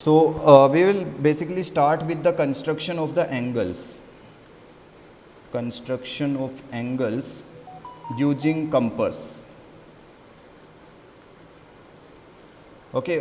We will basically start with the construction of the angles. Construction of angles using compass. Okay,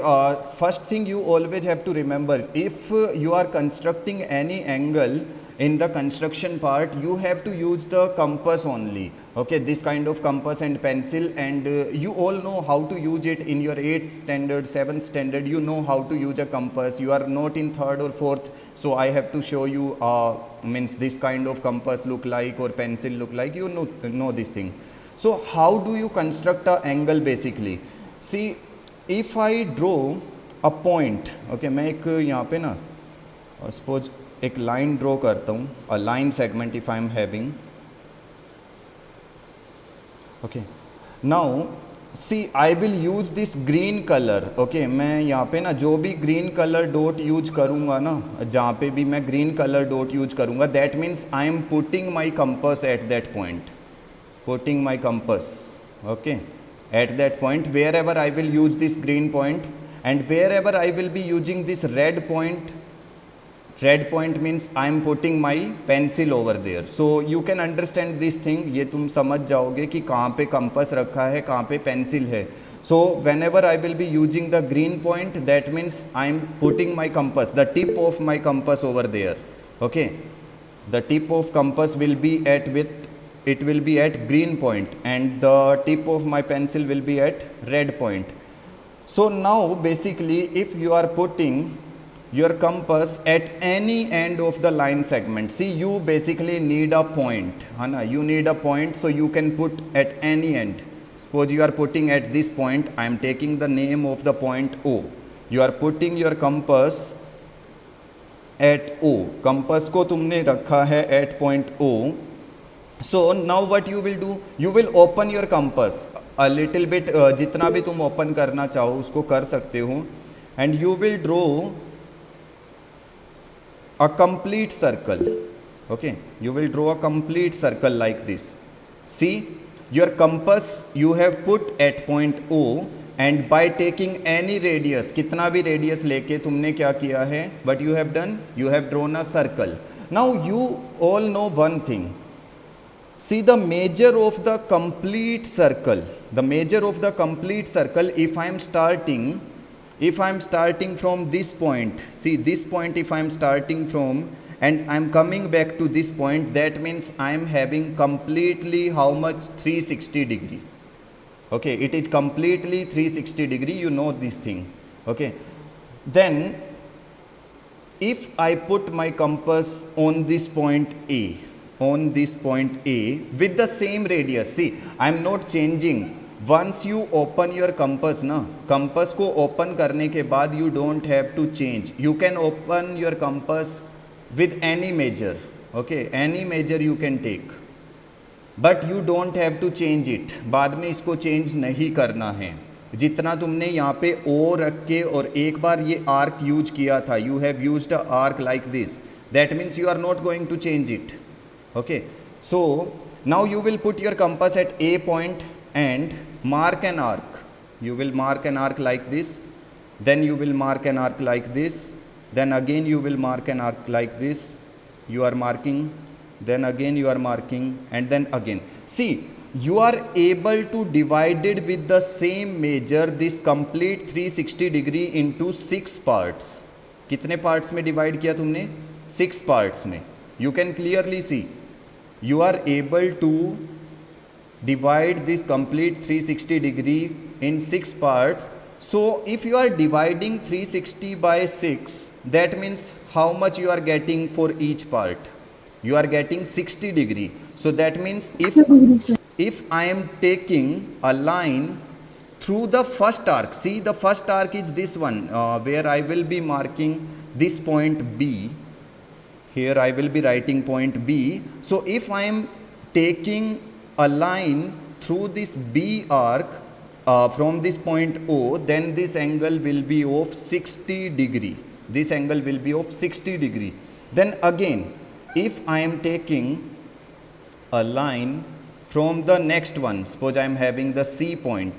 first thing you always have to remember, if you are constructing any angle in the construction part, you have to use the compass only. Okay, this kind of compass and pencil, and you all know how to use it in your 8th standard, 7th standard. You know how to use a compass. You are not in 3rd or 4th, so I have to show you means this kind of compass look like or pencil look like. You know this thing. So how do you construct an angle basically? See, if I draw a point, okay, मैं एक यहाँ पे ना suppose एक line draw करता हूँ, a line segment if I am having. Okay, now see I will use this green color. Okay, मैं यहाँ पे ना जो भी green color dot use करूँगा ना, जहाँ पे भी मैं green color dot use करूँगा, that means I am putting my compass at that point. Putting my compass. Okay. At that point, wherever I will use this green point, and wherever I will be using this red point means I am putting my pencil over there. So you can understand this thing. ये तुम समझ जाओगे कि कहाँ पे compass रखा है, कहाँ पे pencil है. So whenever I will be using the green point, that means I am putting my compass, the tip of my compass over there. Okay, the tip of compass will be at it will be at green point, and the tip of my pencil will be at red point. So now basically if you are putting your compass at any end of the line segment, see you basically need a point, you need a point, so you can put at any end. Suppose you are putting at this point, I am taking the name of the point O. You are putting your compass at O. Compass को तुमने रखा है at point O. So now what you will do, you will open your compass a little bit, जितना भी तुम open करना चाहो उसको कर सकते हो, and you will draw a complete circle. Okay, you will draw a complete circle like this. See, your compass you have put at point O, and by taking any radius, कितना भी radius लेके तुमने क्या किया है, what you have done, you have drawn a circle. Now you all know one thing. See the measure of the complete circle. The measure of the complete circle, if I am starting from this point, see this point if I am starting from and I am coming back to this point, that means I am having completely how much? 360 degree. Okay, it is completely 360 degree, you know this thing. Okay, then if I put my compass on this point A, with the same radius, see I am not changing. Once you open your compass ना, compass को open करने के बाद you don't have to change. You can open your compass with any measure. Okay, any measure you can take, but you don't have to change it. बाद में इसको change नहीं करना है. जितना तुमने यहाँ पे O रख के और एक बार ये arc use किया था, you have used a arc like this. That means you are not going to change it. Okay, so now you will put your compass at A point and mark an arc. You will mark an arc like this, then you will mark an arc like this, then again you will mark an arc like this. You are marking, then again you are marking, and then again. See, you are able to divide it with the same measure this complete 360 degree into 6 parts. कितने parts में divide किया तुमने? 6 parts में. You can clearly see. You are able to divide this complete 360 degree in 6 parts. So if you are dividing 360 by 6, that means how much you are getting for each part? You are getting 60 degree. So that means if I am taking a line through the first arc, see the first arc is this one, where I will be marking this point B. Here I will be writing point B. So if I am taking a line through this B arc from this point O, then this angle will be of 60 degree. This angle will be of 60 degree. Then again, if I am taking a line from the next one, suppose I am having the C point.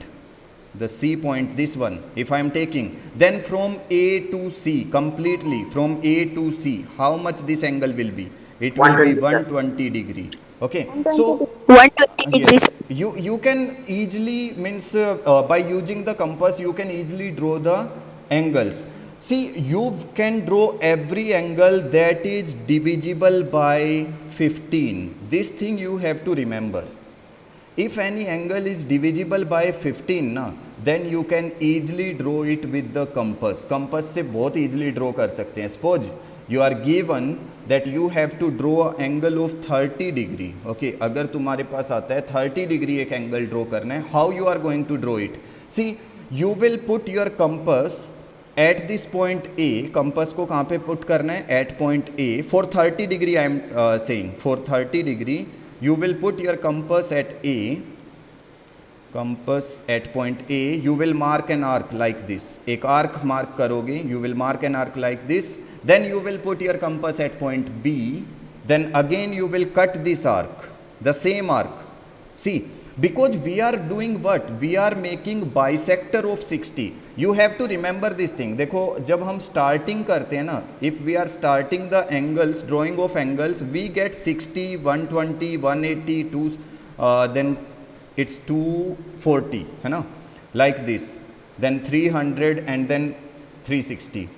the C point, this one, if I am taking, then from A to C, completely from A to C, how much this angle will be? It will be 120 degree. Okay, so 120 yes, degrees. you can easily means by using the compass you can easily draw the angles. See, you can draw every angle that is divisible by 15. This thing you have to remember. If any angle is divisible by 15 ना, then you can easily draw it with the compass. Compass से बहुत easily draw कर सकते हैं. Suppose you are given that you have to draw an angle of 30 degree. Okay, अगर तुम्हारे पास आता है 30 degree एक angle draw करना है, how you are going to draw it? See, you will put your compass at this point A. compass को कहाँ पे put करना है? At point A. For 30 degree I am saying, for 30 degree you will put your compass at A, compass at point A, you will mark an arc like this. एक arc mark करोगे, you will mark an arc like this, then you will put your compass at point B, then again you will cut this arc, the same arc. See, because we are doing what? We are making bisector of 60. You have to remember this thing. देखो जब हम starting करते हैं ना, if we are starting the angles, drawing of angles, we get 60, 120, 180, 2, then it's 240, है ना, like this, then 300 and then 360.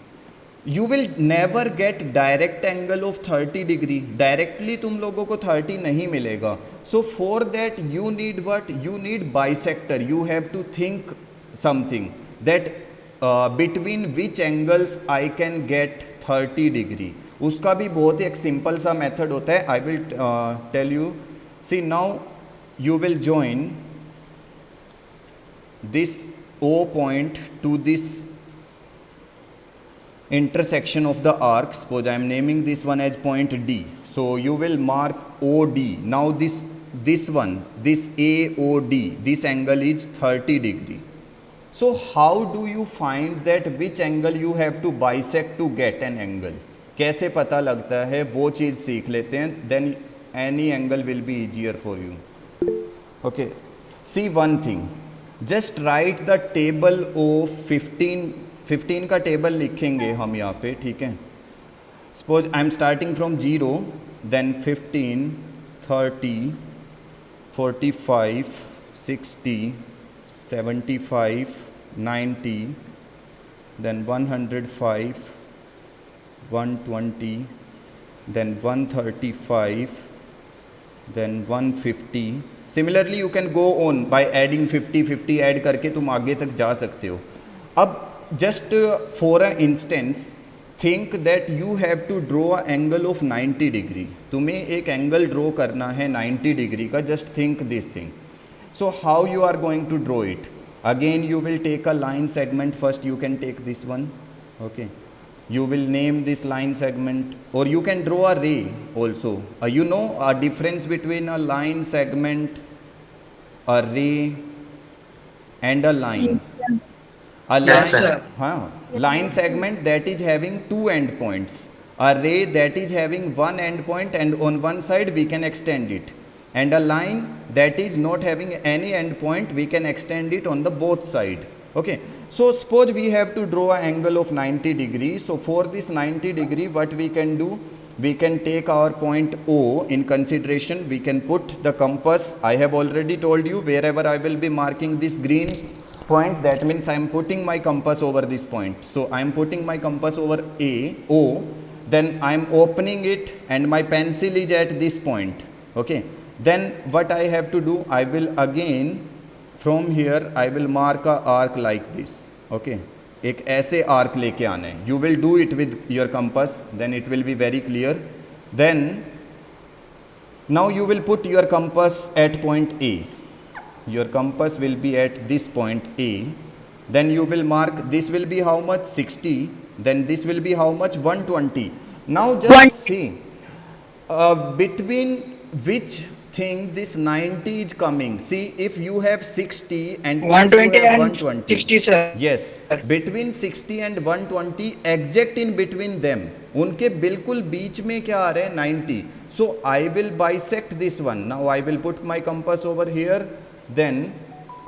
You will never get direct angle of 30 degree. Directly तुम लोगों को 30 नहीं मिलेगा. So for that you need what? You need bisector. You have to think something that between which angles I can get 30 degree. उसका भी बहुत ही एक simple सा मेथड होता है. I will tell you. See, now you will join this O point to this intersection of the arc. Suppose I am naming this one as point D. So you will mark OD. Now this one, this AOD, this angle is 30 degree. So how do you find that which angle you have to bisect to get an angle? कैसे पता लगता है, वो चीज़ सीख लेते हैं. Then any angle will be easier for you. Okay. See one thing. Just write the table of 15 का table लिखेंगे हम यहाँ पे, ठीक है. Suppose I am starting from 0, then 15, 30, 45, 60, 75, 90, then 105, 120, then 135, then 150. Similarly you can go on by adding 50 add करके तुम आगे तक जा सकते हो. अब just for an instance think that you have to draw an angle of 90 degree. तुम्हें एक एंगल ड्रॉ करना है 90 डिग्री का. just think this thing. So how you are going to draw it? Again you will take a line segment first. You can take this one. Okay, you will name this line segment, or you can draw a ray also. You know a difference between a line segment, a ray and a line. A line, line segment that is having two endpoints. A ray that is having one endpoint and on one side we can extend it. And a line that is not having any endpoint, we can extend it on the both side. Okay. So suppose we have to draw an angle of 90 degrees. So for this 90 degree, what we can do? We can take our point O in consideration. We can put the compass. I have already told you, wherever I will be marking this green point, that means I am putting my compass over this point. So I am putting my compass over O, then I am opening it and my pencil is at this point. Okay, then what I have to do, I will again from here I will mark a arc like this. Okay, एक ऐसे arc लेके आना है. You will do it with your compass, then it will be very clear. Then now you will put your compass at point A. Your compass will be at this point A. Then you will mark, this will be how much? 60. Then this will be how much? 120. Now just see between which thing this 90 is coming. See, if you have 60 and 120 if you have and 120. 60 sir. Yes, between 60 and 120, exact in between them. उनके बिल्कुल बीच में क्या आ रहा है? 90. So I will bisect this one. Now I will put my compass over here. Then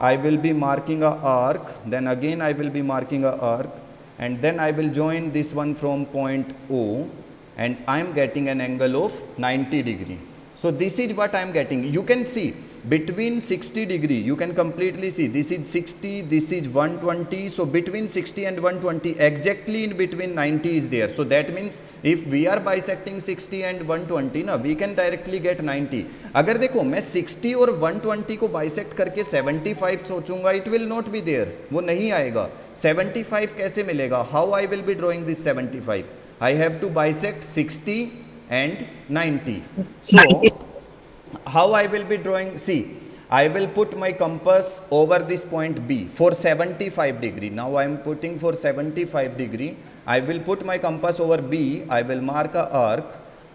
I will be marking a arc, then again I will be marking a arc, and then I will join this one from point O, and I am getting an angle of 90 degree. So this is what I am getting. You can see between 60 degree, you can completely see this is 60, this is 120. So between 60 and 120, exactly in between 90 is there. So that means if we are bisecting 60 and 120 ना, we can directly get 90. अगर देखो मैं 60 और 120 को bisect करके 75 सोचूंगा, it will not be there, वो नहीं आएगा. 75 कैसे मिलेगा? How I will be drawing this 75? I have to bisect 60 and 90. So how I will be drawing? See, I will put my compass over this point B for 75 degree. Now I am putting for 75 degree. I will put my compass over B. I will mark a arc.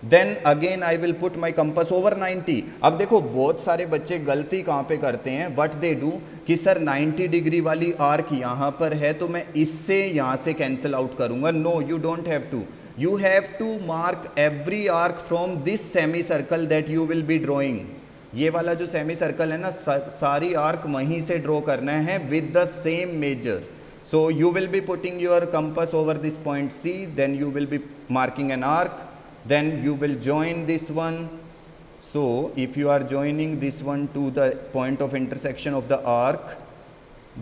Then again I will put my compass over 90. अब देखो बहुत सारे बच्चे गलती कहाँ पे करते हैं, what they do कि सर 90 डिग्री वाली आर्क यहाँ पर है तो मैं इससे यहाँ से कैंसिल आउट करूँगा. No, you don't have to. You have to mark every arc from this semi circle that you will be drawing. ये वाला जो सेमी सर्कल है ना, सारी आर्क वहीं से ड्रॉ करना है with the same measure. So you will be putting your compass over this point C, then you will be marking an arc, then you will join this one. So if you are joining this one to the point of intersection of the arc,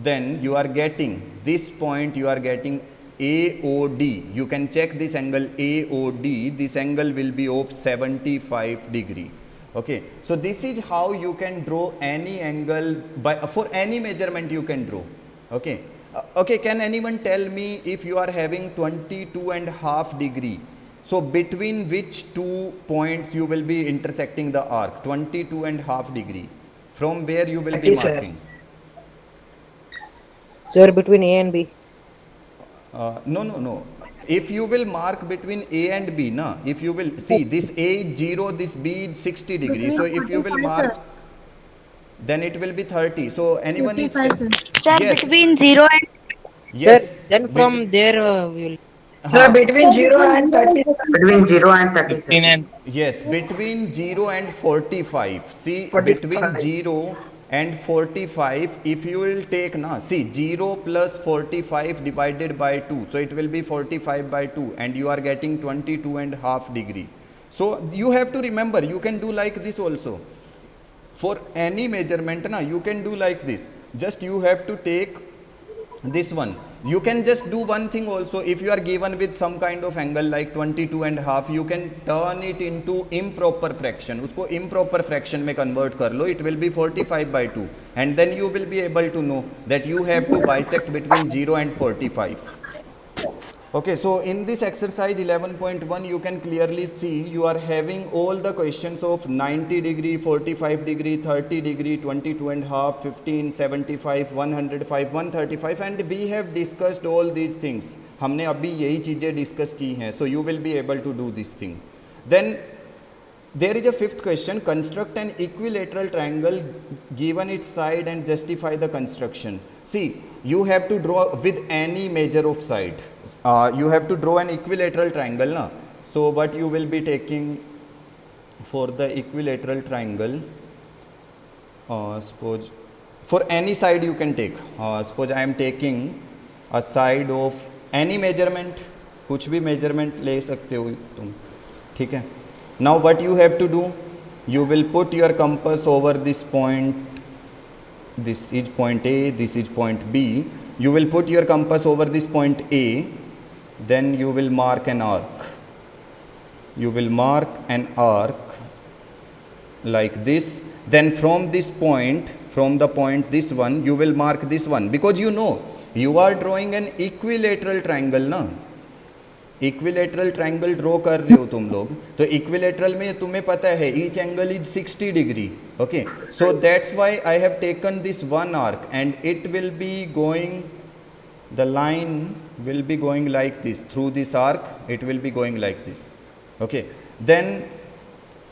then you are getting this point, you are getting AOD. You can check this angle AOD. This angle will be of 75 degree. Okay, so this is how you can draw any angle by for any measurement you can draw. Okay, okay, can anyone tell me if you are having 22.5 degree, so between which two points you will be intersecting the arc? 22.5 degree, from where you will be marking? Sir, between A and B. No. If you will mark between A and B, na, if you will see this A is 0, this B is 60 degrees. So if you will mark, then it will be 30. So anyone is sir, yes. between 0 and Yes. Sir, then from there we will. Sir, between 0 and 30. Between 0 and 30. Sir. Yes, between 0 and 45. See, 45. between 0 and 45, if you will take na, see 0 plus 45 divided by 2, so it will be 45 by 2, and you are getting 22.5 degree. So you have to remember, you can do like this also. For any measurement na, you can do like this. Just you have to take this one. You can just do one thing also. If you are given with some kind of angle like 22.5, you can turn it into improper fraction. उसको improper fraction में convert कर लो. It will be 45 by 2, and then you will be able to know that you have to bisect between 0 and 45. Okay, so in this exercise 11.1, you can clearly see you are having all the questions of 90 degree, 45 degree, 30 degree, 22.5, 15, 75, 105, 135, and we have discussed all these things. हमने अभी यही चीज़ें discuss की हैं. So you will be able to do this thing. Then there is a fifth question. Construct an equilateral triangle given its side and justify the construction. See, you have to draw with any measure of side. You have to draw an equilateral triangle, na? So what you will be taking for the equilateral triangle, suppose for any side you can take. Suppose I am taking a side of any measurement, कुछ भी measurement ले सकते हो तुम, ठीक है. Now what you have to do, you will put your compass over this point. This is point A, this is point B. You will put your compass over this point A, then you will mark an arc. You will mark an arc like this. Then from this point, from the point this one, you will mark this one, because you know you are drawing an equilateral triangle ना. Equilateral triangle draw कर रहे हो तुम लोग, तो equilateral में तुम्हें पता है each angle is 60 degree. Okay, so that's why I have taken this one arc and it will be going, the line will be going like this through this arc. It will be going like this. Okay, then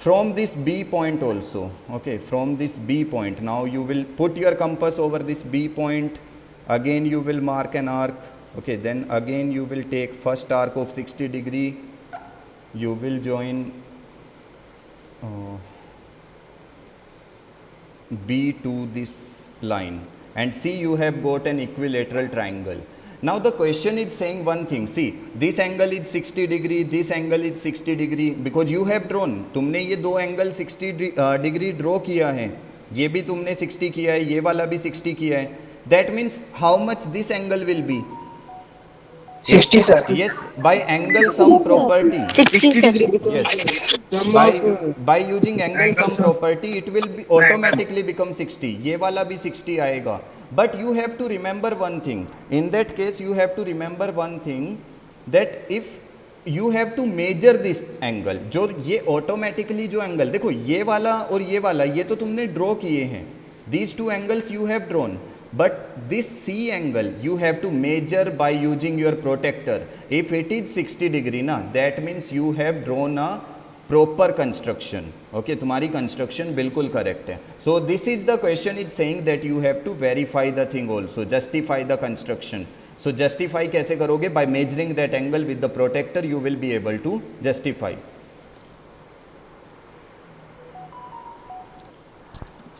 from this B point also, okay, from this B point, now you will put your compass over this B point. Again you will mark an arc. Okay, then again you will take first arc of 60 degree. You will join B to this line. and see you have got an equilateral triangle. Now the question is saying one thing, see this angle is 60 degree, this angle is 60 degree, because you have drawn, तुमने ये दो angle 60 degree draw किया है, ये भी तुमने 60 किया है, ये वाला भी 60 किया है. That means how much this angle will be? 60, sir. Yes, by angle sum property. 60 degree. Yes, by using angle sum property, it will be automatically become 60. ये वाला भी 60 आएगा. But you have to remember one thing. In that case, you have to remember one thing, that if you have to measure this angle, जो ये automatically जो angle, देखो ये वाला और ये वाला, ये तो तुमने draw किए हैं. These two angles you have drawn. But this C angle you have to measure by using your protractor. If it is 60 degree ना, that means you have drawn a proper construction. Okay, तुम्हारी construction बिल्कुल correct है. So this is the question is saying that you have to verify the thing also, justify the construction. So justify कैसे करोगे? By measuring that angle with the protractor, you will be able to justify.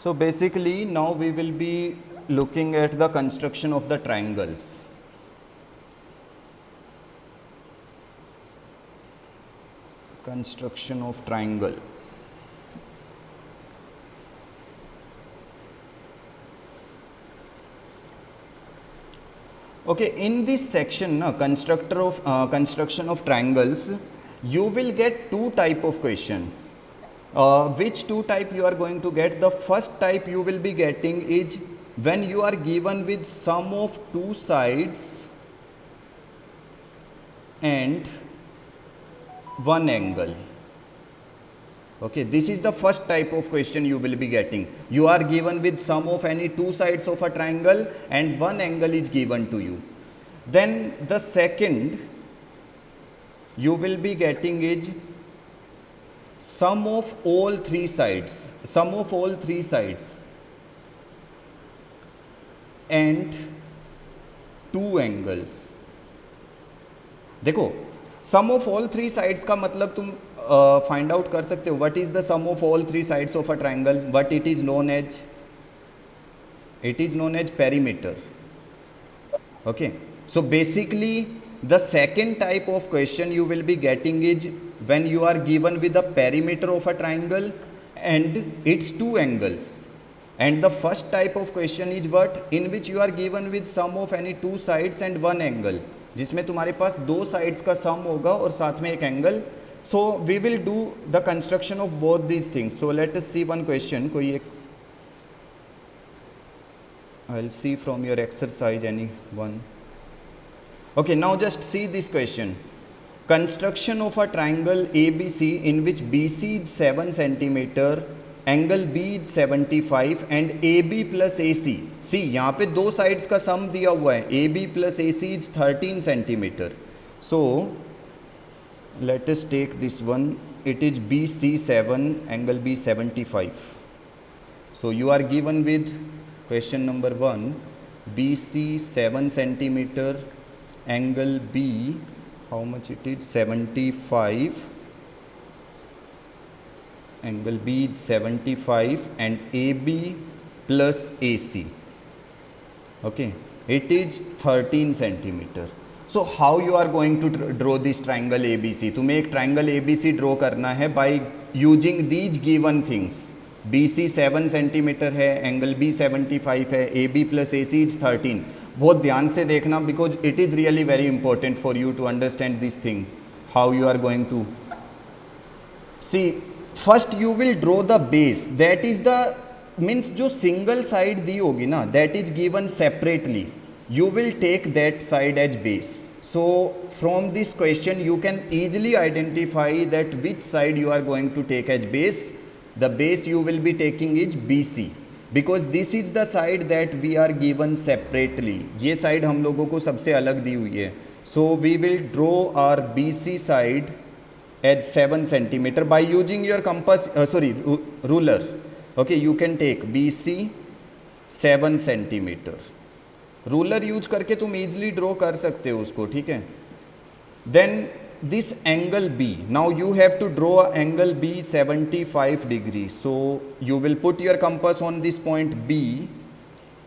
So basically now we will be looking at the construction of the triangles. Construction of triangle. Okay, in this section, construction of triangles, you will get two type of question. Which two type you are going to get? The first type you will be getting is when you are given with sum of two sides and one angle. Okay, this is the first type of question you will be getting. You are given with sum of any two sides of a triangle and one angle is given to you. Then the second you will be getting is sum of all three sides. Sum of all three sides and two angles. देखो sum of all three sides का मतलब तुम find out कर सकते हो. What is the sum of all three sides of a triangle? What it is known as? It is known as perimeter. Okay, so basically the second type of question you will be getting is when you are given with the perimeter of a triangle and its two angles. And the first type of question is what? In which you are given with sum of any two sides and one angle, जिसमें तुम्हारे पास दो sides का sum होगा और साथ में एक angle. So we will do the construction of both these things. So let us see one question. कोई एक I'll see from your exercise any one. Okay, now just see this question. Construction of a triangle ABC in which BC is 7 centimeter, angle B is 75 and AB plus AC. See, यहाँ पे दो sides का sum दिया हुआ है. AB plus AC is 13 centimeter. So let us take this one. It is BC 7, angle B 75. So you are given with question number 1, BC 7 centimeter, angle B, how much it is? 75. Angle B is 75 and AB plus AC. Okay, it is 13 centimeter. So how you are going to draw this triangle ABC? तुम्हें एक triangle ABC draw करना है by using these given things. BC 7 centimeter है, angle B 75 है, AB plus AC is 13. बहुत ध्यान से देखना because it is really very important for you to understand this thing. How you are going to see. First you will draw the base. That is the means जो single side दी होगी ना, that is given separately. You will take that side as base. So from this question you can easily identify that which side you are going to take as base. The base you will be taking is BC because this is the side that we are given separately. ये side हम लोगों को सबसे अलग दी हुई है. So we will draw our BC side as 7 centimeter by using your compass, ruler. Okay, you can take BC 7 centimeter. Ruler use करके तुम इजीली ड्रॉ कर सकते हो उसको, ठीक है. Then this angle B, now you have to draw angle B 75 degree. So you will put your compass on this point B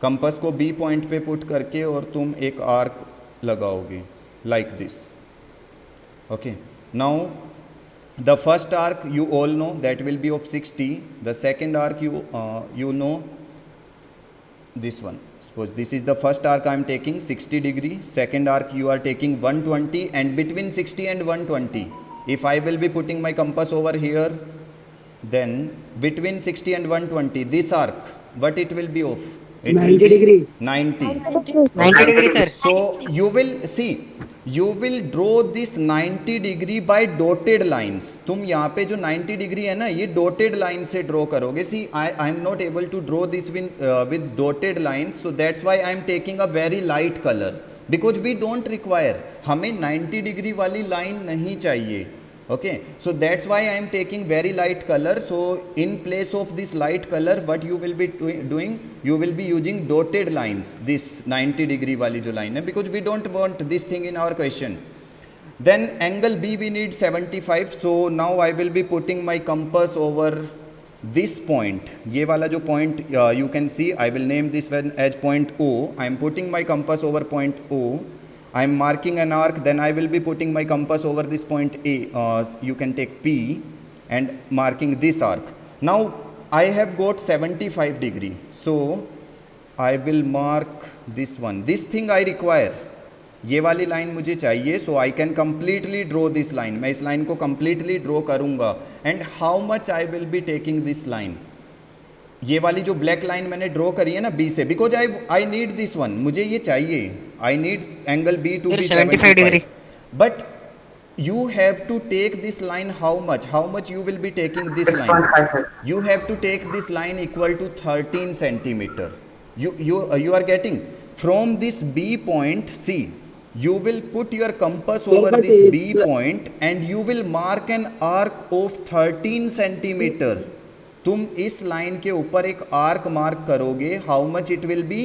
compass को B point पे पुट करके और तुम एक आर्क लगाओगे like this. Okay, now the first arc you all know that will be of 60. The second arc you know this one. Suppose this is the first arc I am taking 60 degree, second arc you are taking 120, and between 60 and 120 if I will be putting my compass over here, then between 60 and 120 this arc, what it will be of? It 90 will be degree. 90. 90 degree, sir. So you will see, you will draw this 90 degree by dotted lines. तुम यहाँ पे जो 90 degree है ना, ये dotted line से draw करोगे. See I am not able to draw this with dotted lines, so that's why I am taking a very light colour, because we don't require, हमें 90 डिग्री वाली लाइन नहीं चाहिए. Okay, so that's why I am taking very light color. So in place of this light color, what you will be doing, you will be using dotted lines, this 90 degree wali jo line hai, because we don't want this thing in our question. Then angle B we need 75. So now I will be putting my compass over this point. Ye wala jo point you can see, I will name this one as point O. I am putting my compass over point O. I am marking an arc, then I will be putting my compass over this point A, you can take P, and marking this arc. Now I have got 75 degree, so I will mark this one. This thing I require, ये वाली line मुझे चाहिए, so I can completely draw this line. मैं इस line को completely draw करूँगा. And how much I will be taking this line? ये वाली जो ब्लैक लाइन मैंने ड्रॉ करी है ना बी से, because I need this one, मुझे ये चाहिए, I need angle B to be 75 degree. But you have to take this line how much you will be taking this 6.5 line, sir. you have to take this line equal to 13 centimeter. You are getting from this B point. See, you will put your compass over this B point and you will mark an arc of 13 centimeter. तुम इस line के ऊपर एक arc mark करोगे, how much it will be?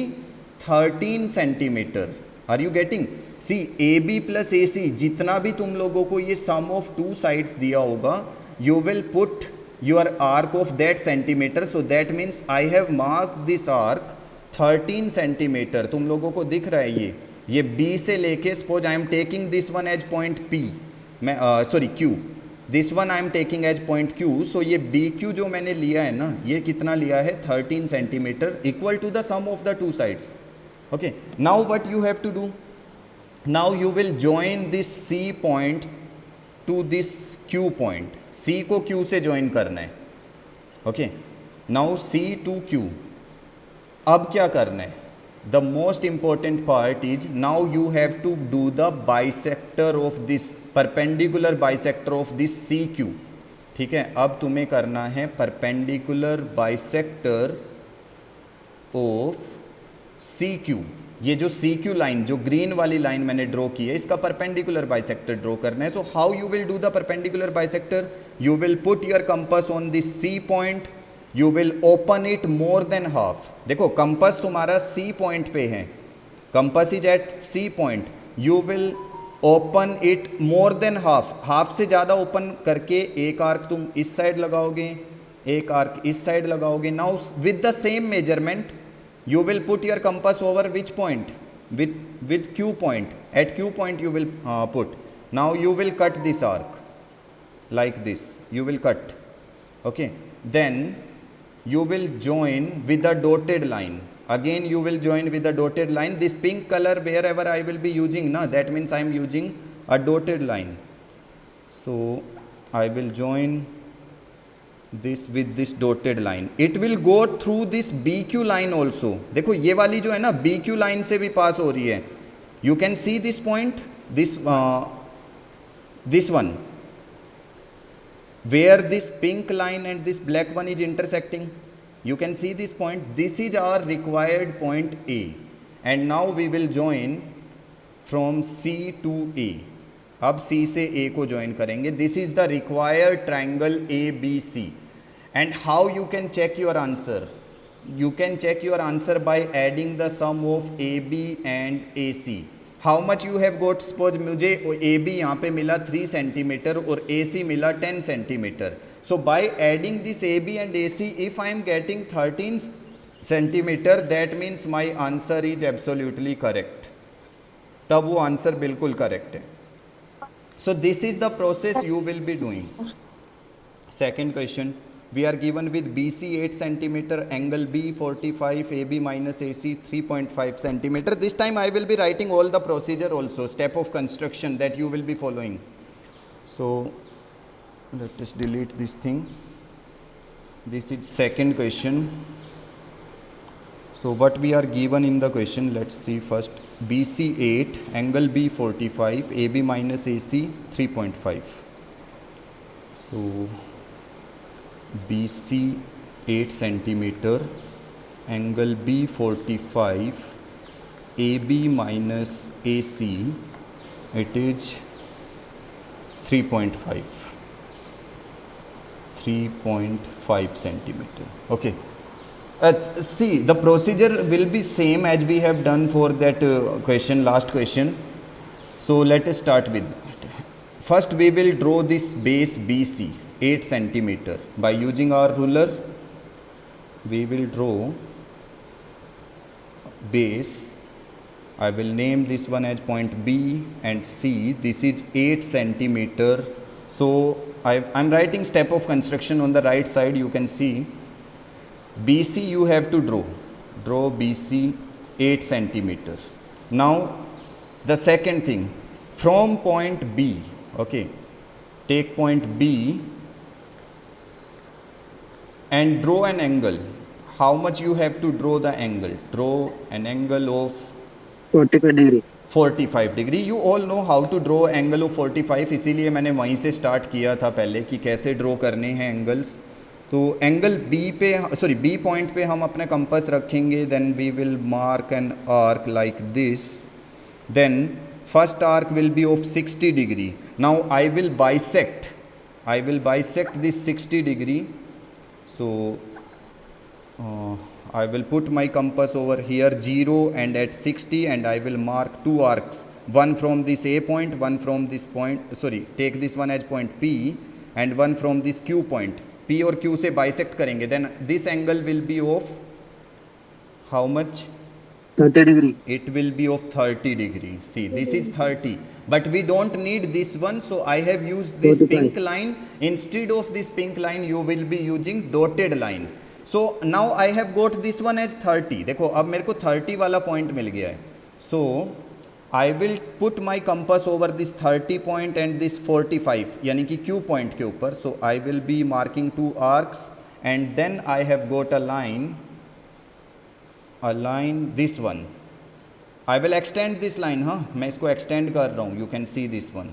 13 centimetre. Are you getting? See A B plus A C, जितना भी तुम लोगों को ये सम ऑफ टू साइड्स दिया होगा, you will put your arc of that centimetre. So that means I have mark this arc 13 centimetre. तुम लोगों को दिख रहा है ये बी से लेके, suppose I am taking this one as point P, मैं sorry Q, this one I am taking as point Q. So ये बी क्यू जो मैंने लिया है ना, ये कितना लिया है? 13 centimetre, equal to the sum of the two sides. Okay, now what you have to do, now you will join this C point to this Q point. C को क्यू से ज्वाइन करना है. Okay, now C to Q. अब क्या करना है? The most important part is now you have to do the bisector of this, perpendicular bisector of this CQ. ठीक है, अब तुम्हें करना है perpendicular bisector of CQ. ये जो CQ लाइन, जो ग्रीन वाली लाइन मैंने ड्रॉ की है, इसका perpendicular bisector ड्रॉ करना है. So how you will do the perpendicular bisector? You will put your compass on this C point. You will open it more than half. देखो compass तुम्हारा C point पे है, compass is at C point. You will open it more than half, half से ज़्यादा open करके एक arc तुम इस साइड लगाओगे, एक आर्क इस साइड लगाओगे. Now with the same measurement you will put your compass over which point? With Q point. At Q point you will put. Now you will cut this arc like this, you will cut. Okay, then you will join with a dotted line. Again you will join with a dotted line. This pink color wherever I will be using, na, that means I am using a dotted line. So I will join this with this dotted line. It will go through this BQ line also. देखो ये वाली जो है ना BQ line से भी पास हो रही है. You can see this point, this one, where this pink line and this black one is intersecting. You can see this point. This is our required point A, and now we will join from C to A. अब C से A को join करेंगे. This is the required triangle ABC. And how you can check your answer? You can check your answer by adding the sum of AB and AC. How much you have got? Suppose मुझे A B यहाँ पे मिला 3 centimetre और ए C मिला 10 centimetre. So by adding this A B and A C, if I am getting centimetre, that means my answer is absolutely correct, तब वो answer बिल्कुल correct है. So this is the process you will be doing. Second question, we are given with BC 8 centimeter, angle B 45, AB minus AC 3.5 centimeter. This time I will be writing all the procedure also, step of construction that you will be following. So let us delete this thing. This is second question. So what we are given in the question, let's see first. BC 8, angle B 45, AB minus AC 3.5. So BC 8 centimeter, angle B 45, AB minus AC, it is 3.5 centimeter. Okay. See, the procedure will be same as we have done for that question, last question. So let us start with that. First we will draw this base BC 8 centimeter by using our ruler. We will draw base. I will name this one as point B and C. This is 8 centimeter. So I'm writing step of construction on the right side. You can see BC you have to draw BC 8 centimeter. Now the second thing, from point B, okay, take point B and draw an angle. How much you have to draw the angle? Draw an angle of 45 degree. 45 degree. You all know how to draw angle of 45, इसीलिए मैंने वहीं से start किया था पहले कि कैसे draw करने हैं एंगल्स. तो एंगल बी पॉइंट पे हम अपने कंपास रखेंगे. Then we will mark an arc like this. Then first arc will be of 60 degree. Now I will bisect this 60 degree. So I will put my compass over here 0 and at 60, and I will mark two arcs, one from this A point, one from this point, take this one as point P and one from this Q point. P और Q से bisect करेंगे. Then this angle will be of how much? 30 degree. It will be of 30 degree. See, this is 30, but we don't need this one, so I have used this 45. pink line. Instead of this pink line you will be using dotted line. So now I have got this one as 30. देखो अब मेरे को 30 वाला point मिल गया है. So I will put my compass over this 30 point and this 45, यानी कि Q point के ऊपर. So I will be marking two arcs and then I have got a line this one. I will extend this line. हाँ, मैं इसको extend कर रहा हूँ. You can see this one.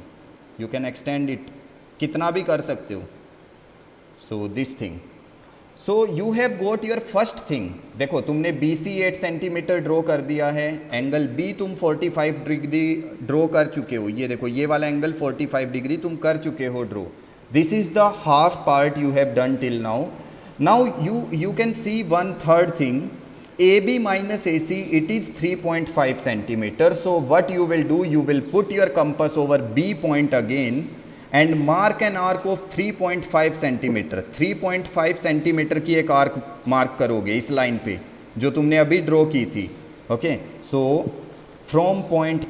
You can extend it. कितना भी कर सकते हो. So this thing. So you have got your first thing. देखो तुमने BC 8 सेंटीमीटर ड्रॉ कर दिया है. एंगल B तुम 45 डिग्री ड्रॉ कर चुके हो. ये देखो ये वाला एंगल 45 डिग्री तुम कर चुके हो draw. This is the half part you have done till now. Now you can see one third thing. AB minus AC, it is 3.5 centimeter. So what you will do, you will put your compass over B point again and mark an arc of 3.5 centimeter. 3.5 centimeter की एक arc mark करोगे इस line पे जो तुमने अभी draw की थी. Okay, so from point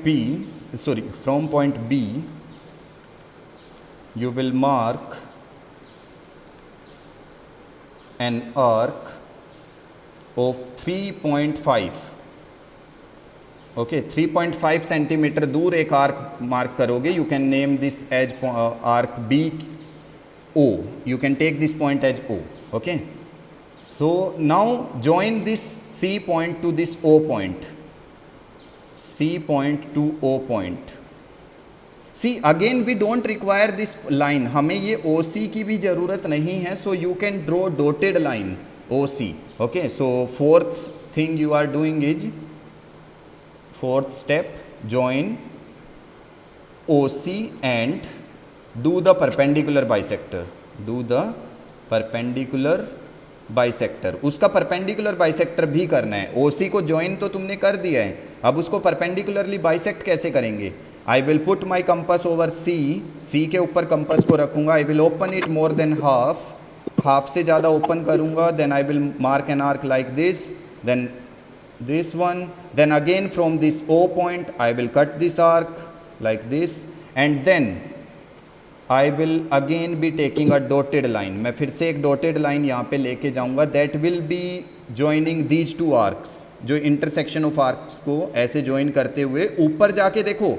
B you will mark an arc of 3.5. Okay, 3.5 centimetre दूर एक आर्क मार्क करोगे. You can name this as arc B O. You can take this point as O. Okay, so now join this C point to this O point. C point to O point. C again we don't require this line. हमें ये O C की भी ज़रूरत नहीं है. So you can draw dotted line O C. Okay, so fourth thing you are doing is, fourth step, join OC and do the perpendicular bisector. उसका perpendicular bisector भी करना है. OC को join तो तुमने कर दिया है, अब उसको perpendicularly bisect कैसे करेंगे? I will put my compass over C. C के ऊपर compass को रखूंगा. I will open it more than half से ज़्यादा open करूंगा. Then I will mark an arc like this then this one, then again from this O point I will cut this arc like this, and then I will again be taking a dotted line. मैं फिर से एक dotted line यहाँ पे लेके जाऊँगा, that will be joining these two arcs, जो intersection of arcs को ऐसे join करते हुए ऊपर जाके देखो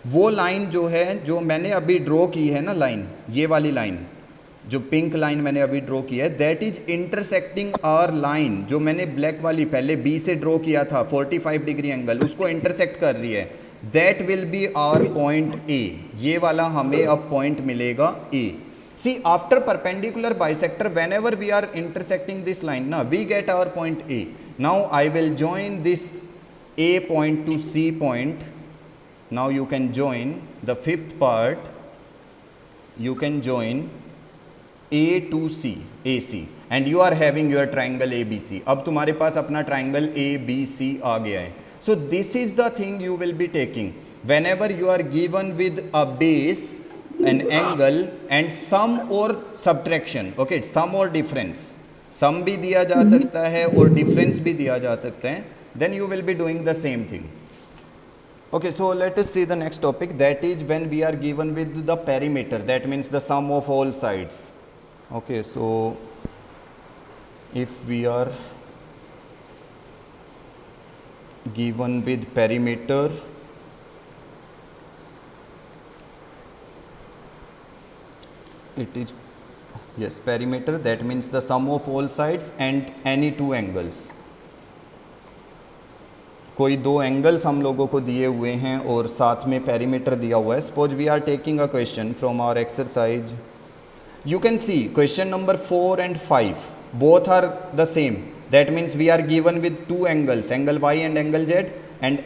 वो लाइन जो है जो मैंने अभी ड्रॉ की है ना लाइन, ये वाली लाइन जो पिंक लाइन मैंने अभी ड्रॉ की है, that is intersecting our line जो मैंने ब्लैक वाली पहले बी से ड्रॉ किया था 45 डिग्री एंगल, उसको इंटरसेक्ट कर रही है, that will be our point A. ये वाला हमें अब पॉइंट मिलेगा A. See after perpendicular bisector whenever we are intersecting this line ना, we get our point A. Now I will join this A point to C point. Now you can join the fifth part, you can join A to C, AC, and you are having your triangle ABC. अब तुम्हारे पास अपना triangle ABC आ गया है. So this is the thing you will be taking whenever you are given with a base, an angle and sum or subtraction. Okay, sum or difference. Sum भी दिया जा सकता है और difference भी दिया जा सकता है. Then you will be doing the same thing. Okay, so let us see the next topic, that is when we are given with the perimeter, that means the sum of all sides. Okay, so if we are given with perimeter, it is, yes, perimeter, that means the sum of all sides and any two angles. कोई दो angles हम लोगों को दिए हुए हैं और साथ में पेरीमीटर दिया हुआ है. Suppose we are taking a question from our exercise. You can see question number 4 and 5 both are the same. That means we are given with two angles, angle y and angle z, and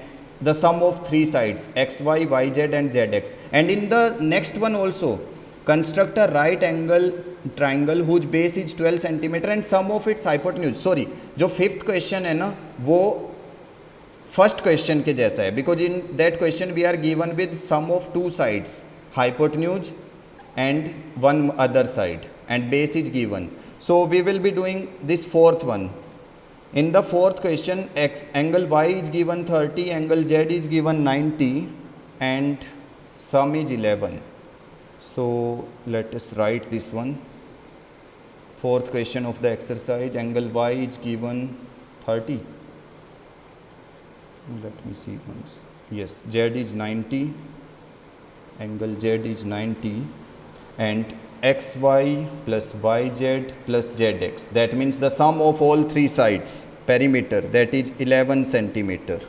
the sum of three sides xy, yz and zx. And in the next one also construct a right angle triangle whose base is 12 centimeter and sum of its hypotenuse. Sorry, जो fifth question है ना वो first question के जैसा है, because in that question we are given with sum of two sides, hypotenuse and one other side, and base is given. So we will be doing this fourth one. In the fourth question angle y is given 30, angle z is given 90 and sum is 11. So let us write this one. Fourth question of the exercise, angle y is given 30. Let me see once. Yes, z is 90, angle z is 90 and xy plus yz plus zx. That means the sum of all three sides, perimeter, that is 11 centimeter.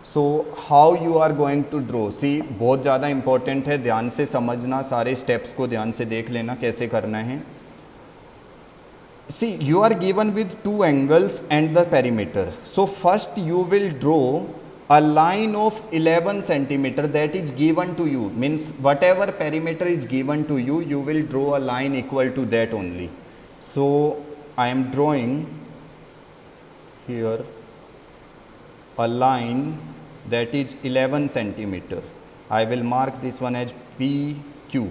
So how you are going to draw. See बहुत ज़्यादा important है, ध्यान से समझना, सारे steps को ध्यान से देख लेना कैसे करना है. See you are given with two angles and the perimeter. So first you will draw a line of 11 centimeter that is given to you, means whatever perimeter is given to you, you will draw a line equal to that only. So I am drawing here a line that is 11 centimeter. I will mark this one as PQ,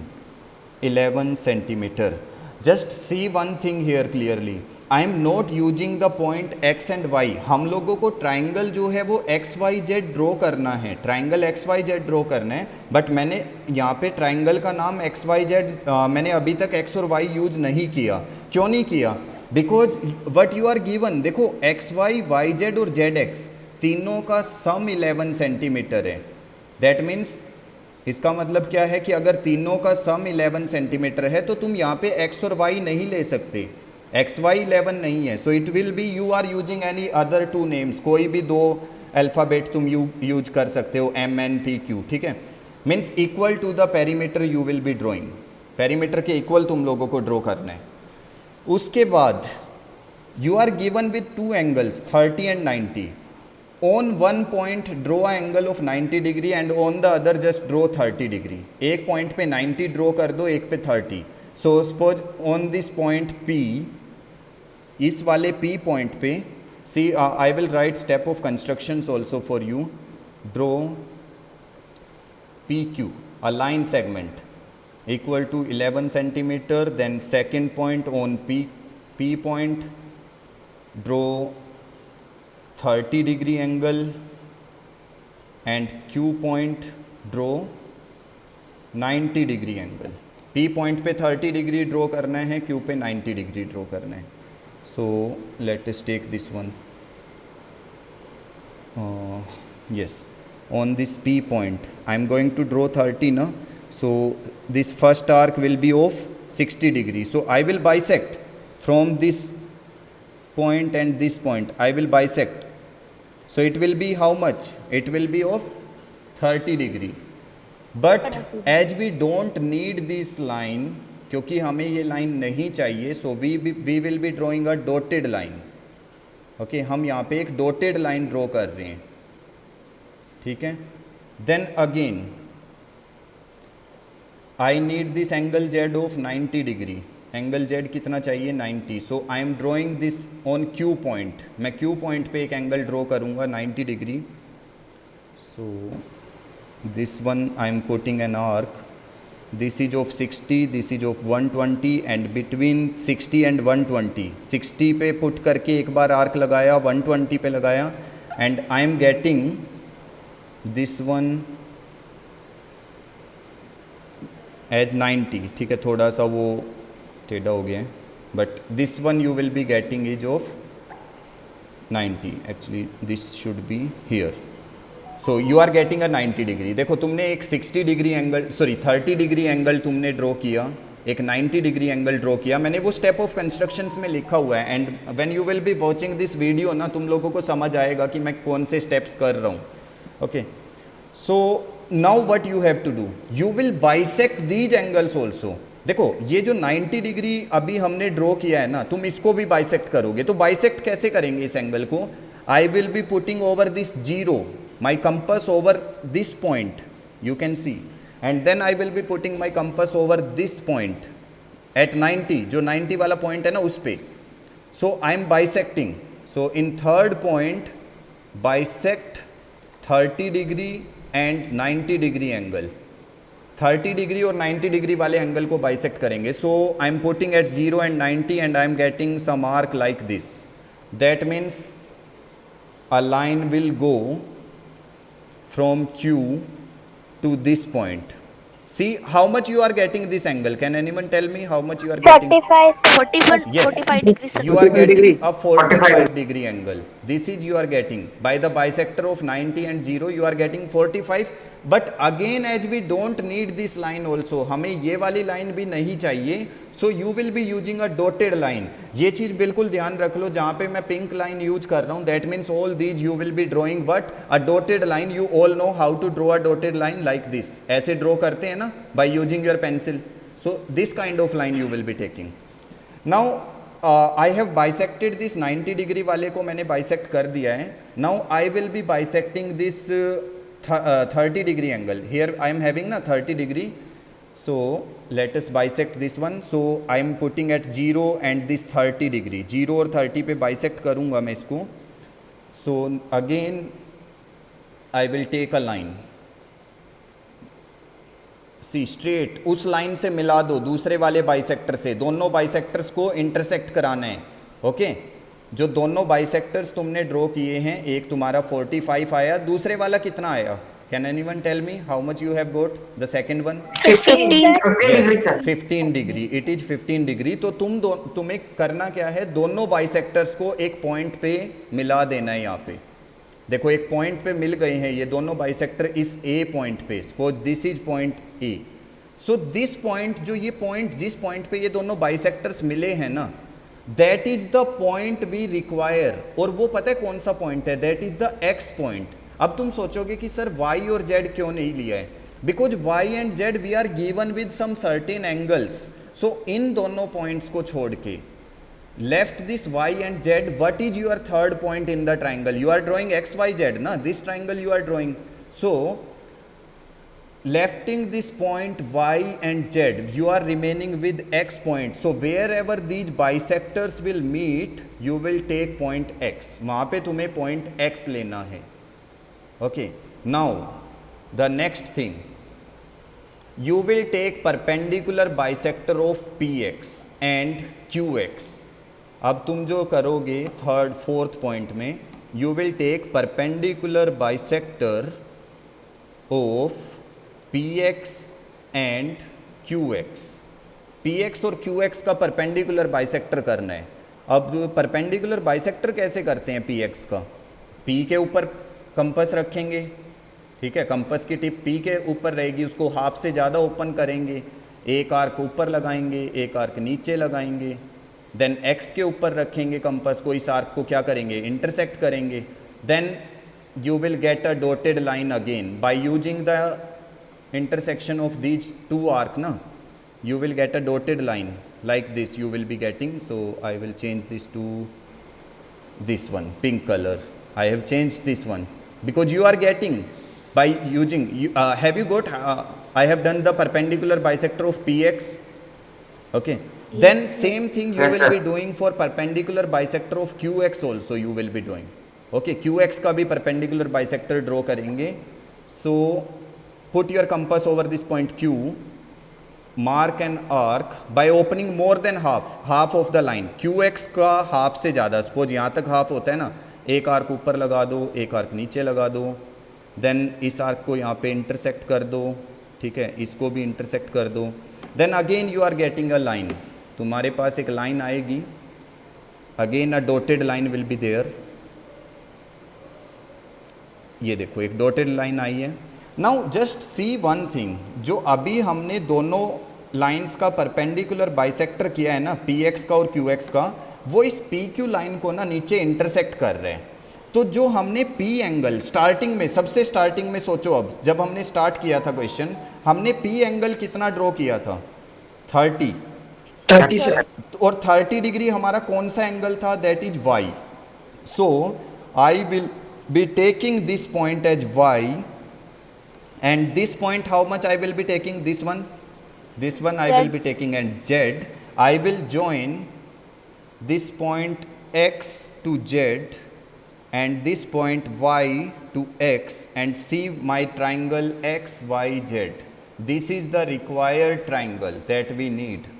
11 centimeter. Just see one thing here clearly. I am not using the point x and y. हम लोगों को triangle जो है वो x Y Z draw करना है, triangle X Y Z draw करना है, बट मैंने यहाँ पे ट्राइंगल का नाम एक्स वाई जेड, मैंने अभी तक एक्स और वाई यूज नहीं किया. क्यों नहीं किया? Because what you are given, देखो एक्स वाई, वाई जेड और जेड एक्स तीनों का सम 11 सेंटीमीटर है. दैट मीन्स इसका मतलब क्या है कि अगर तीनों का सम 11 सेंटीमीटर है तो तुम यहाँ पे x और y नहीं ले सकते, एक्स वाई 11 नहीं है. So it will be, you are using any other two names, कोई भी दो अल्फ़ाबेट तुम यूज कर सकते हो, एम एन पी क्यू, ठीक है. Means equal to the perimeter you will be drawing, perimeter के इक्वल तुम लोगों को ड्रॉ करना है. उसके बाद you are given with two angles 30 and 90. On one point draw a angle of 90 degree and on the other just draw 30 degree. एक point पे 90 ड्रॉ कर दो, एक पे 30. So suppose on this point P, इस वाले P पॉइंट पे, see I will write step of constructions also for you. Draw PQ, a line segment equal to 11 centimeter. Then second point on P point, draw 30 degree angle and Q point draw 90 degree angle. P point पे 30 degree draw करना है, Q पे 90 degree draw करना है. So let us take this one. Yes, on this P point I am going to draw 30 na. So this first arc will be of 60 degree. So I will bisect from this point and this point. I will bisect. So it will be how much? It will be of 30 degree. But as we don't need this line, क्योंकि हमें ये line नहीं चाहिए, so we will be drawing a dotted line. Okay, हम यहाँ पे एक dotted line draw कर रहे हैं, ठीक है. Then again I need this angle Z of 90 degree. Angle Z कितना चाहिए? 90. So I am drawing this on Q point. मैं Q पॉइंट पे एक एंगल ड्रॉ करूँगा 90 degree. So this one I am putting an arc. This is of 60, this is of 120 and between 60 and 120, 60 पे put करके एक बार arc लगाया, 120 पे लगाया and I am getting this one as 90. ठीक है, थोड़ा सा वो टेढ़ा हो गया है, but this one you will be getting is of 90. Actually this should be here. So you are getting a 90 degree. देखो तुमने एक 60 degree angle, sorry 30 degree angle तुमने ड्रॉ किया, एक 90 डिग्री एंगल ड्रॉ किया. मैंने वो स्टेप ऑफ कंस्ट्रक्शंस में लिखा हुआ है and when you will be watching this video ना, तुम लोगों को समझ आएगा कि मैं कौन से स्टेप्स कर रहा हूँ. Okay, so now what you have to do, you will bisect these angles also. देखो ये जो 90 डिग्री अभी हमने ड्रॉ किया है ना, तुम इसको भी बाइसेक्ट करोगे. तो बाइसेक्ट कैसे करेंगे इस एंगल को? I will be putting over this zero my compass over this point, you can see, and then I will be putting my compass over this point at 90, जो 90 वाला पॉइंट है ना उस पे. So I am bisecting. So in third point bisect 30 degree and 90 degree angle. 30 degree और 90 degree वाले angle को bisect करेंगे. So I am putting eight 0 and 90 and I am getting some arc like this. That means a line will go from Q to this point. See how much you are getting this angle. Can anyone tell me how much you are getting? 45 Yes. 45 degrees. Sir. You are 45 getting degrees. a 45 degree angle. This is you are getting by the bisector of 90 and 0. You are getting 45. But again, as we don't need this line also, हमें ये वाली line भी नहीं चाहिए. So you will be using a dotted line. ये चीज़ बिल्कुल ध्यान रख लो. जहाँ पे मैं pink line use कर रहा हूँ, that means all these you will be drawing what? A dotted line. You all know how to draw a dotted line like this. ऐसे draw करते हैं ना by using your pencil. So this kind of line you will be taking. Now I have bisected this 90 degree वाले को मैंने bisect कर दिया है. Now I will be bisecting this 30 degree angle. Here I am having na 30 degree. So let us bisect this one. So I am putting at 0 and this 30 degree. 0 और 30 पे bisect करूँगा मैं इसको. So again I will take a line. See straight उस line से मिला दो दूसरे वाले बाइसेक्टर से. दोनों बाइसेक्टर्स को इंटरसेक्ट कराना है. ओके, जो दोनों बाइसेक्टर्स तुमने ड्रॉ किए हैं, एक तुम्हारा 45 आया, दूसरे वाला कितना आया? Can anyone tell me how much you have got? The second one? 15 degree, sir. 15 degree. It is 15 degree. तो तुम्हें करना क्या है? दोनों बाइसेक्टर्स को एक पॉइंट पे मिला देना है. यहाँ पे देखो एक पॉइंट पे मिल गए हैं ये दोनों बाइसेक्टर इस A पॉइंट पे. Suppose this is point A. So this point, जो ये पॉइंट जिस पॉइंट पे ये दोनों बाइसेक्टर्स मिले हैं ना, that is the point we require. और वो पता है कौन सा पॉइंट है? That is the X point. अब तुम सोचोगे कि सर Y और Z क्यों नहीं लिया है? Because Y and Z we are given with some certain angles. So इन दोनों पॉइंट्स को छोड़ के left this Y and Z, what is your third point in the triangle? You are drawing X, Y, Z, na? This triangle you are drawing. So lefting this point Y and Z, you are remaining with X point. So wherever these bisectors will meet, you will take point X. वहाँ पे तुम्हें point X लेना है. Okay. Now the next thing, you will take perpendicular bisector of PX and QX. अब तुम जो करोगे third fourth point में, you will take perpendicular bisector of px and qx. px और qx का परपेंडिकुलर बाइसेक्टर करना है. अब परपेंडिकुलर बाइसेक्टर कैसे करते हैं px का? p के ऊपर कंपस रखेंगे, ठीक है, कंपस की टिप p के ऊपर रहेगी, उसको हाफ से ज़्यादा ओपन करेंगे, एक आर्क ऊपर लगाएंगे, एक आर्क नीचे लगाएंगे, देन x के ऊपर रखेंगे कंपस को, इस आर्क को क्या करेंगे, इंटरसेक्ट करेंगे, then you will get a dotted line again by using the intersection of these two arc na, you will get a dotted line like this you will be getting. So I will change this to this one, pink color. I have changed this one because you are getting by using have you got I have done the perpendicular bisector of px, okay, then same thing you will be doing for perpendicular bisector of qx also you will be doing. Okay, Q x का भी perpendicular bisector draw करेंगे. So put your compass over this point Q, mark an arc by opening more than half of the line. Q x का half से ज़्यादा, suppose यहाँ तक half होता है ना, एक आर्क ऊपर लगा दो, एक आर्क नीचे लगा दो, देन इस आर्क को यहाँ पे इंटरसेक्ट कर दो, ठीक है, इसको भी इंटरसेक्ट कर दो, then again you are getting a line. तुम्हारे पास एक लाइन आएगी, again a dotted line will be there. ये देखो एक डॉटेड लाइन आई है. Now just see one thing, जो अभी हमने दोनों लाइंस का परपेंडिकुलर बाइसेक्टर किया है ना, पी एक्स का और क्यू एक्स का, वो इस पी क्यू लाइन को ना नीचे इंटरसेक्ट कर रहे हैं. तो जो हमने पी एंगल स्टार्टिंग में, सबसे स्टार्टिंग में सोचो, अब जब हमने स्टार्ट किया था क्वेश्चन, हमने पी एंगल कितना ड्रॉ किया था, 30. और 30 डिग्री हमारा कौन सा एंगल था, that is Y. So I will be taking this point as y, and this point how much I will be taking, this one I will be taking, and z I will join this point x to z and this point y to x and see my triangle x y z. This is the required triangle that we need.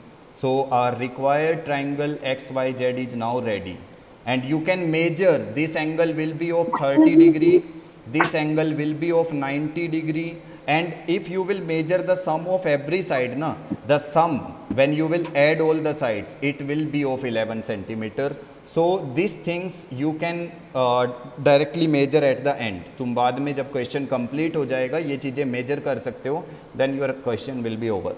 So our required triangle x y z is now ready. And you can measure, this angle will be of 30 degree, this angle will be of 90 degree, and if you will measure the sum of every side, na, the sum when you will add all the sides, it will be of 11 centimeter. So these things you can directly measure at the end. तुम बाद में जब question complete हो जाएगा ये चीज़ें major कर सकते हो, then your question will be over.